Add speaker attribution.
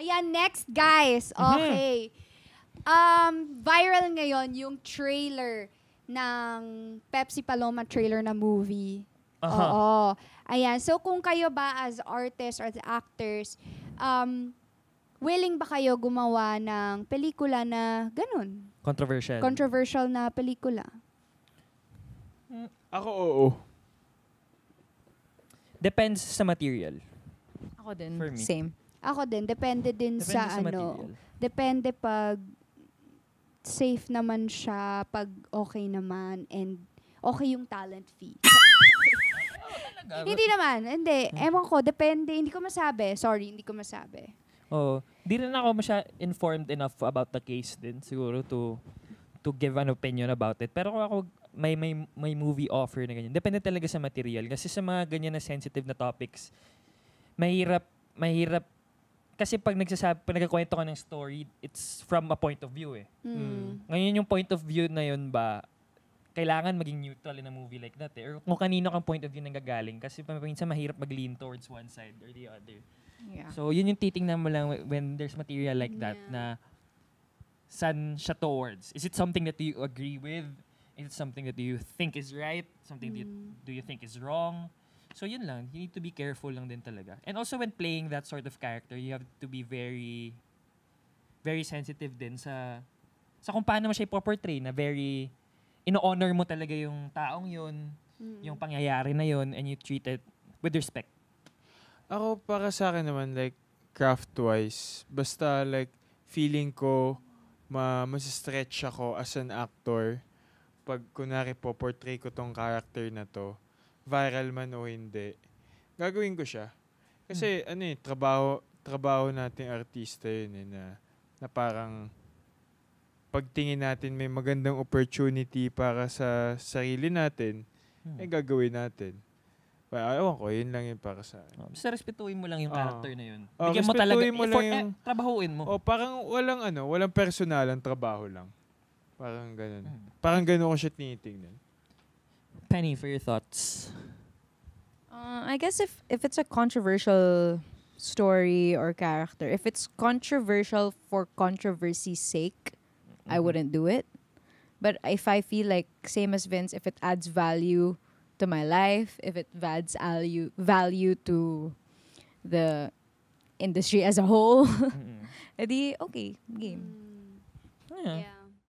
Speaker 1: Ayan, next guys. Okay. Viral ngayon yung trailer ng Pepsi Paloma trailer na movie. Oo. Ayan. So, kung kayo ba as artists or as actors, willing ba kayo gumawa ng pelikula na ganun? Controversial na pelikula?
Speaker 2: Ako, oo.
Speaker 3: Depends sa material.
Speaker 4: Ako din.
Speaker 3: For me.
Speaker 4: Same.
Speaker 1: Ako din. Depende sa
Speaker 3: material.
Speaker 1: Depende pag safe naman siya, pag okay naman, and okay yung talent fee. Hindi naman. Hindi. Ewan ko. Depende. Hindi ko masabi. Sorry, hindi ko masabi.
Speaker 3: Di rin ako informed enough about the case din siguro to give an opinion about it. Pero kung ako may movie offer na ganyan, depende talaga sa material. Kasi sa mga ganyan na sensitive na topics, mahirap kasi pag nagkakwento ka ng story, it's from a point of view eh. Ngayon yung point of view na yun ba, kailangan maging neutral in a movie like that eh. Or kung kanino kang point of view nang gagaling. Kasi minsan mahirap mag-lean towards one side or the other.
Speaker 4: Yeah.
Speaker 3: So yun yung titingnan mo lang when there's material like that na saan siya towards. Is it something that you agree with? Is it something that you think is right? Something that do you think is wrong? So yun lang, you need to be careful lang din talaga. And also when playing that sort of character, you have to be very very sensitive din sa kung paano mo siya ipoportray na very ino-honor mo talaga yung taong yun, yung pangyayari na yun, and you treat it with respect.
Speaker 2: Ako, para sa akin naman, like, craft-wise, basta like, feeling ko, mas-stretch ako as an actor pag kunwari po-portray ko tong character na to, viral man o hindi, gagawin ko siya. Kasi, trabaho nating artista yun eh, na parang pagtingin natin may magandang opportunity para sa sarili natin, gagawin natin. Ewan ko, yun lang yun para sa akin.
Speaker 3: Basta respetuhin mo lang yung character na yun. Bigyan mo talaga effort, trabahuin mo.
Speaker 2: Parang walang personalan, trabaho lang. Parang ganun. Parang ganun ko siya tinitingnan.
Speaker 3: Penny, for your thoughts.
Speaker 4: I guess if it's a controversial story or character, if it's controversial for controversy's sake, I wouldn't do it. But if I feel like, same as Vince, if it adds value to my life, if it adds value to the industry as a whole, edi okay, game.
Speaker 1: Yeah.